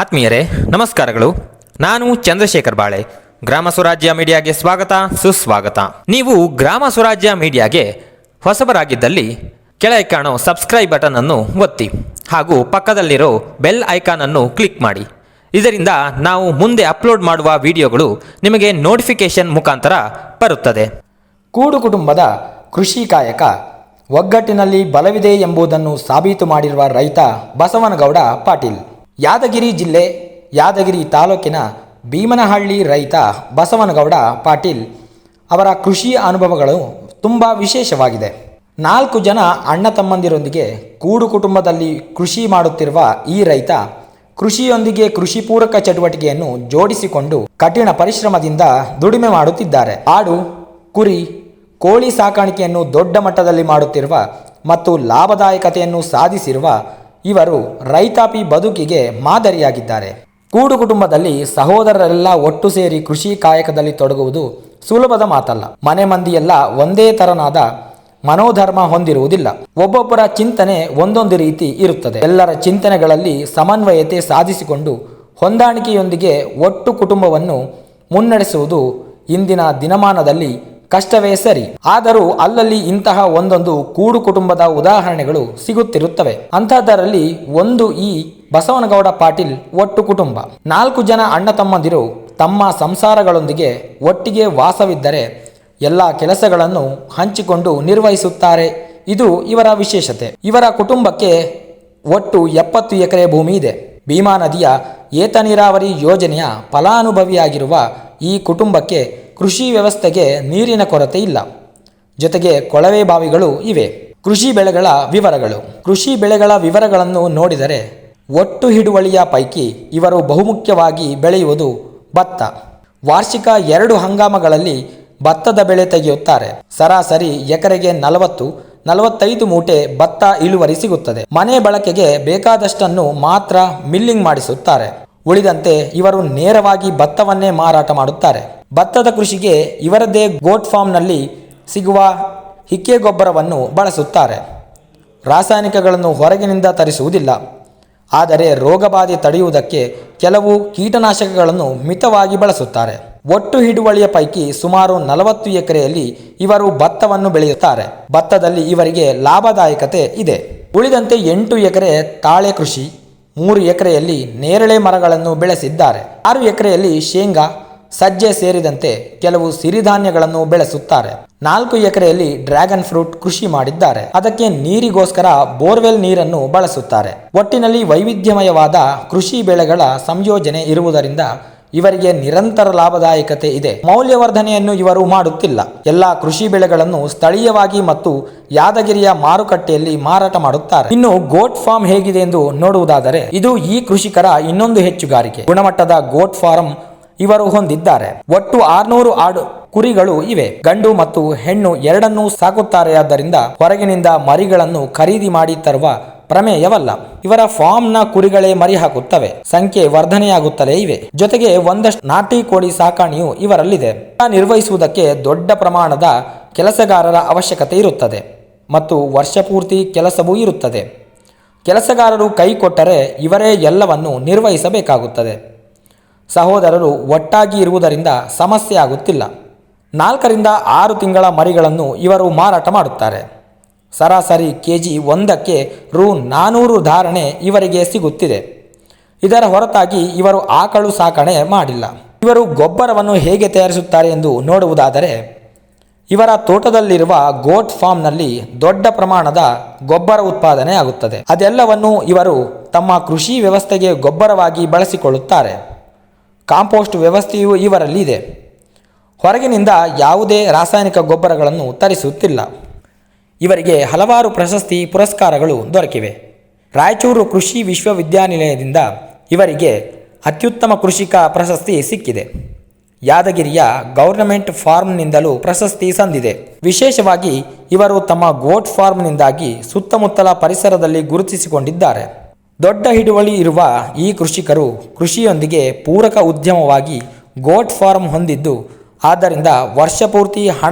ಆತ್ಮೀಯರೇ ನಮಸ್ಕಾರಗಳು. ನಾನು ಚಂದ್ರಶೇಖರ್ ಬಾಳೆ. ಗ್ರಾಮ ಸ್ವರಾಜ್ಯ ಮೀಡಿಯಾಗೆ ಸ್ವಾಗತ ಸುಸ್ವಾಗತ. ನೀವು ಗ್ರಾಮ ಸ್ವರಾಜ್ಯ ಮೀಡಿಯಾಗೆ ಹೊಸಬರಾಗಿದ್ದಲ್ಲಿ ಕೆಳಗೆ ಕಾಣೋ ಸಬ್ಸ್ಕ್ರೈಬ್ ಬಟನ್ ಅನ್ನು ಒತ್ತಿ ಹಾಗೂ ಪಕ್ಕದಲ್ಲಿರೋ ಬೆಲ್ ಐಕಾನ್ ಅನ್ನು ಕ್ಲಿಕ್ ಮಾಡಿ. ಇದರಿಂದ ನಾವು ಮುಂದೆ ಅಪ್ಲೋಡ್ ಮಾಡುವ ವಿಡಿಯೋಗಳು ನಿಮಗೆ ನೋಟಿಫಿಕೇಶನ್ ಮುಖಾಂತರ ಬರುತ್ತದೆ. ಕೂಡು ಕುಟುಂಬದ ಕೃಷಿ ಕಾಯಕ ಒಗ್ಗಟ್ಟಿನಲ್ಲಿ ಬಲವಿದೆ ಎಂಬುದನ್ನು ಸಾಬೀತು ಮಾಡಿರುವ ರೈತ ಬಸವನಗೌಡ ಪಾಟೀಲ್. ಯಾದಗಿರಿ ಜಿಲ್ಲೆ ಯಾದಗಿರಿ ತಾಲೂಕಿನ ಭೀಮನಹಳ್ಳಿ ರೈತ ಬಸವನಗೌಡ ಪಾಟೀಲ್ ಅವರ ಕೃಷಿ ಅನುಭವಗಳು ತುಂಬ ವಿಶೇಷವಾಗಿದೆ. 4 ಜನ ಅಣ್ಣ ತಮ್ಮಂದಿರೊಂದಿಗೆ ಕೂಡು ಕುಟುಂಬದಲ್ಲಿ ಕೃಷಿ ಮಾಡುತ್ತಿರುವ ಈ ರೈತ ಕೃಷಿಯೊಂದಿಗೆ ಕೃಷಿ ಪೂರಕ ಚಟುವಟಿಕೆಯನ್ನು ಜೋಡಿಸಿಕೊಂಡು ಕಠಿಣ ಪರಿಶ್ರಮದಿಂದ ದುಡಿಮೆ ಮಾಡುತ್ತಿದ್ದಾರೆ. ಆಡು, ಕುರಿ, ಕೋಳಿ ಸಾಕಾಣಿಕೆಯನ್ನು ದೊಡ್ಡ ಮಟ್ಟದಲ್ಲಿ ಮಾಡುತ್ತಿರುವ ಮತ್ತು ಲಾಭದಾಯಕತೆಯನ್ನು ಸಾಧಿಸಿರುವ ಇವರು ರೈತಾಪಿ ಬದುಕಿಗೆ ಮಾದರಿಯಾಗಿದ್ದಾರೆ. ಕೂಡು ಕುಟುಂಬದಲ್ಲಿ ಸಹೋದರರೆಲ್ಲ ಒಟ್ಟು ಸೇರಿ ಕೃಷಿ ಕಾಯಕದಲ್ಲಿ ತೊಡಗುವುದು ಸುಲಭದ ಮಾತಲ್ಲ. ಮನೆ ಮಂದಿಯೆಲ್ಲ ಒಂದೇ ತರನಾದ ಮನೋಧರ್ಮ ಹೊಂದಿರುವುದಿಲ್ಲ. ಒಬ್ಬೊಬ್ಬರ ಚಿಂತನೆ ಒಂದೊಂದು ರೀತಿ ಇರುತ್ತದೆ. ಎಲ್ಲರ ಚಿಂತನೆಗಳಲ್ಲಿ ಸಮನ್ವಯತೆ ಸಾಧಿಸಿಕೊಂಡು ಹೊಂದಾಣಿಕೆಯೊಂದಿಗೆ ಒಟ್ಟು ಕುಟುಂಬವನ್ನು ಮುನ್ನಡೆಸುವುದು ಇಂದಿನ ದಿನಮಾನದಲ್ಲಿ ಕಷ್ಟವೇ ಸರಿ. ಆದರೂ ಅಲ್ಲಲ್ಲಿ ಇಂತಹ ಒಂದೊಂದು ಕೂಡು ಕುಟುಂಬದ ಉದಾಹರಣೆಗಳು ಸಿಗುತ್ತಿರುತ್ತವೆ. ಅಂಥದ್ದರಲ್ಲಿ ಒಂದು ಈ ಬಸವನಗೌಡ ಪಾಟೀಲ್ ಒಟ್ಟು ಕುಟುಂಬ. 4 ಜನ ಅಣ್ಣ ತಮ್ಮಂದಿರು ತಮ್ಮ ಸಂಸಾರಗಳೊಂದಿಗೆ ಒಟ್ಟಿಗೆ ವಾಸವಿದ್ದರೆ ಎಲ್ಲ ಕೆಲಸಗಳನ್ನು ಹಂಚಿಕೊಂಡು ನಿರ್ವಹಿಸುತ್ತಾರೆ. ಇದು ಇವರ ವಿಶೇಷತೆ. ಇವರ ಕುಟುಂಬಕ್ಕೆ ಒಟ್ಟು 70 ಎಕರೆ ಭೂಮಿ ಇದೆ. ಭೀಮಾ ನದಿಯ ಏತ ನೀರಾವರಿ ಯೋಜನೆಯ ಫಲಾನುಭವಿಯಾಗಿರುವ ಈ ಕುಟುಂಬಕ್ಕೆ ಕೃಷಿ ವ್ಯವಸ್ಥೆಗೆ ನೀರಿನ ಕೊರತೆ ಇಲ್ಲ. ಜೊತೆಗೆ ಕೊಳವೆ ಬಾವಿಗಳು ಇವೆ. ಕೃಷಿ ಬೆಳೆಗಳ ವಿವರಗಳನ್ನು ನೋಡಿದರೆ ಒಟ್ಟು ಹಿಡುವಳಿಯ ಪೈಕಿ ಇವರು ಬಹುಮುಖ್ಯವಾಗಿ ಬೆಳೆಯುವುದು ಭತ್ತ. ವಾರ್ಷಿಕ 2 ಹಂಗಾಮಗಳಲ್ಲಿ ಭತ್ತದ ಬೆಳೆ ತೆಗೆಯುತ್ತಾರೆ. ಸರಾಸರಿ ಎಕರೆಗೆ 40-45 ಮೂಟೆ ಭತ್ತ ಇಳುವರಿ ಸಿಗುತ್ತದೆ. ಮನೆ ಬಳಕೆಗೆ ಬೇಕಾದಷ್ಟನ್ನು ಮಾತ್ರ ಮಿಲ್ಲಿಂಗ್ ಮಾಡಿಸುತ್ತಾರೆ. ಉಳಿದಂತೆ ಇವರು ನೇರವಾಗಿ ಭತ್ತವನ್ನೇ ಮಾರಾಟ ಮಾಡುತ್ತಾರೆ. ಭತ್ತದ ಕೃಷಿಗೆ ಇವರದ್ದೇ ಗೋಟ್ ಫಾರ್ಮ್ನಲ್ಲಿ ಸಿಗುವ ಹಿಕ್ಕೆ ಗೊಬ್ಬರವನ್ನು ಬಳಸುತ್ತಾರೆ. ರಾಸಾಯನಿಕಗಳನ್ನು ಹೊರಗಿನಿಂದ ತರಿಸುವುದಿಲ್ಲ. ಆದರೆ ರೋಗಬಾಧೆ ತಡೆಯುವುದಕ್ಕೆ ಕೆಲವು ಕೀಟನಾಶಕಗಳನ್ನು ಮಿತವಾಗಿ ಬಳಸುತ್ತಾರೆ. ಒಟ್ಟು ಹಿಡುವಳಿಯ ಪೈಕಿ ಸುಮಾರು 40 ಎಕರೆಯಲ್ಲಿ ಇವರು ಭತ್ತವನ್ನು ಬೆಳೆಯುತ್ತಾರೆ. ಭತ್ತದಲ್ಲಿ ಇವರಿಗೆ ಲಾಭದಾಯಕತೆ ಇದೆ. ಉಳಿದಂತೆ 8 ಎಕರೆ ತಾಳೆ ಕೃಷಿ, 3 ಎಕರೆಯಲ್ಲಿ ನೇರಳೆ ಮರಗಳನ್ನು ಬೆಳೆಸಿದ್ದಾರೆ. 6 ಎಕರೆಯಲ್ಲಿ ಶೇಂಗಾ, ಸಜ್ಜೆ ಸೇರಿದಂತೆ ಕೆಲವು ಸಿರಿಧಾನ್ಯಗಳನ್ನು ಬೆಳೆಸುತ್ತಾರೆ. 4 ಎಕರೆಯಲ್ಲಿ ಡ್ರ್ಯಾಗನ್ ಫ್ರೂಟ್ ಕೃಷಿ ಮಾಡಿದ್ದಾರೆ. ಅದಕ್ಕೆ ನೀರಿಗೋಸ್ಕರ ಬೋರ್ವೆಲ್ ನೀರನ್ನು ಬಳಸುತ್ತಾರೆ. ಒಟ್ಟಿನಲ್ಲಿ ವೈವಿಧ್ಯಮಯವಾದ ಕೃಷಿ ಬೆಳೆಗಳ ಸಂಯೋಜನೆ ಇರುವುದರಿಂದ ಇವರಿಗೆ ನಿರಂತರ ಲಾಭದಾಯಕತೆ ಇದೆ. ಮೌಲ್ಯವರ್ಧನೆಯನ್ನು ಇವರು ಮಾಡುತ್ತಿಲ್ಲ. ಎಲ್ಲಾ ಕೃಷಿ ಬೆಳೆಗಳನ್ನು ಸ್ಥಳೀಯವಾಗಿ ಮತ್ತು ಯಾದಗಿರಿಯ ಮಾರುಕಟ್ಟೆಯಲ್ಲಿ ಮಾರಾಟ ಮಾಡುತ್ತಾರೆ. ಇನ್ನು ಗೋಟ್ ಫಾರ್ಮ್ ಹೇಗಿದೆ ಎಂದು ನೋಡುವುದಾದರೆ ಇದು ಈ ಕೃಷಿಕರ ಇನ್ನೊಂದು ಹೆಚ್ಚುಗಾರಿಕೆ. ಗುಣಮಟ್ಟದ ಗೋಟ್ ಫಾರ್ಮ್ ಇವರು ಹೊಂದಿದ್ದಾರೆ. ಒಟ್ಟು 600 ಆಡು ಕುರಿಗಳು ಇವೆ. ಗಂಡು ಮತ್ತು ಹೆಣ್ಣು ಎರಡನ್ನೂ ಸಾಕುತ್ತಾರೆಯಾದ್ದರಿಂದ ಹೊರಗಿನಿಂದ ಮರಿಗಳನ್ನು ಖರೀದಿ ಮಾಡಿ ತರುವ ಪ್ರಮೇಯವಲ್ಲ. ಇವರ ಫಾರ್ಮ್ನ ಕುರಿಗಳೇ ಮರಿ ಹಾಕುತ್ತವೆ. ಸಂಖ್ಯೆ ವರ್ಧನೆಯಾಗುತ್ತಲೇ ಇವೆ. ಜೊತೆಗೆ ಒಂದಷ್ಟು ನಾಟಿ ಕೋಳಿ ಸಾಕಾಣಿಯು ಇವರಲ್ಲಿದೆ. ನಿರ್ವಹಿಸುವುದಕ್ಕೆ ದೊಡ್ಡ ಪ್ರಮಾಣದ ಕೆಲಸಗಾರರ ಅವಶ್ಯಕತೆ ಇರುತ್ತದೆ ಮತ್ತು ವರ್ಷಪೂರ್ತಿ ಕೆಲಸವೂ ಇರುತ್ತದೆ. ಕೆಲಸಗಾರರು ಕೈ ಕೊಟ್ಟರೆ ಇವರೇ ಎಲ್ಲವನ್ನು ನಿರ್ವಹಿಸಬೇಕಾಗುತ್ತದೆ. ಸಹೋದರರು ಒಟ್ಟಾಗಿ ಇರುವುದರಿಂದ ಸಮಸ್ಯೆ ಆಗುತ್ತಿಲ್ಲ. 4 ರಿಂದ 6 ತಿಂಗಳ ಮರಿಗಳನ್ನು ಇವರು ಮಾರಾಟ ಮಾಡುತ್ತಾರೆ. ಸರಾಸರಿ ಕೆಜಿ 1ಕ್ಕೆ ರೂ. 400 ಧಾರಣೆ ಇವರಿಗೆ ಸಿಗುತ್ತಿದೆ. ಇದರ ಹೊರತಾಗಿ ಇವರು ಆಕಳು ಸಾಕಣೆ ಮಾಡಿಲ್ಲ. ಇವರು ಗೊಬ್ಬರವನ್ನು ಹೇಗೆ ತಯಾರಿಸುತ್ತಾರೆ ಎಂದು ನೋಡುವುದಾದರೆ ಇವರ ತೋಟದಲ್ಲಿರುವ ಗೋಟ್ ಫಾರ್ಮ್ನಲ್ಲಿ ದೊಡ್ಡ ಪ್ರಮಾಣದ ಗೊಬ್ಬರ ಉತ್ಪಾದನೆ ಆಗುತ್ತದೆ. ಅದೆಲ್ಲವನ್ನು ಇವರು ತಮ್ಮ ಕೃಷಿ ವ್ಯವಸ್ಥೆಗೆ ಗೊಬ್ಬರವಾಗಿ ಬಳಸಿಕೊಳ್ಳುತ್ತಾರೆ. ಕಾಂಪೋಸ್ಟ್ ವ್ಯವಸ್ಥೆಯು ಇವರಲ್ಲಿ ಇದೆ. ಹೊರಗಿನಿಂದ ಯಾವುದೇ ರಾಸಾಯನಿಕ ಗೊಬ್ಬರಗಳನ್ನು ತರಿಸುತ್ತಿಲ್ಲ. ಇವರಿಗೆ ಹಲವಾರು ಪ್ರಶಸ್ತಿ ಪುರಸ್ಕಾರಗಳು ದೊರಕಿವೆ. ರಾಯಚೂರು ಕೃಷಿ ವಿಶ್ವವಿದ್ಯಾನಿಲಯದಿಂದ ಇವರಿಗೆ ಅತ್ಯುತ್ತಮ ಕೃಷಿಕ ಪ್ರಶಸ್ತಿ ಸಿಕ್ಕಿದೆ. ಯಾದಗಿರಿಯ ಗೌರ್ನಮೆಂಟ್ ಫಾರ್ಮ್ನಿಂದಲೂ ಪ್ರಶಸ್ತಿ ಸಂದಿದೆ. ವಿಶೇಷವಾಗಿ ಇವರು ತಮ್ಮ ಗೋಟ್ ಫಾರ್ಮ್ನಿಂದಾಗಿ ಸುತ್ತಮುತ್ತಲ ಪರಿಸರದಲ್ಲಿ ಗುರುತಿಸಿಕೊಂಡಿದ್ದಾರೆ. ದೊಡ್ಡ ಹಿಡುವಳಿ ಇರುವ ಈ ಕೃಷಿಕರು ಕೃಷಿಯೊಂದಿಗೆ ಪೂರಕ ಉದ್ಯಮವಾಗಿ ಗೋಟ್ ಫಾರ್ಮ್ ಹೊಂದಿದ್ದು ಆದ್ದರಿಂದ ವರ್ಷಪೂರ್ತಿ ಹಣ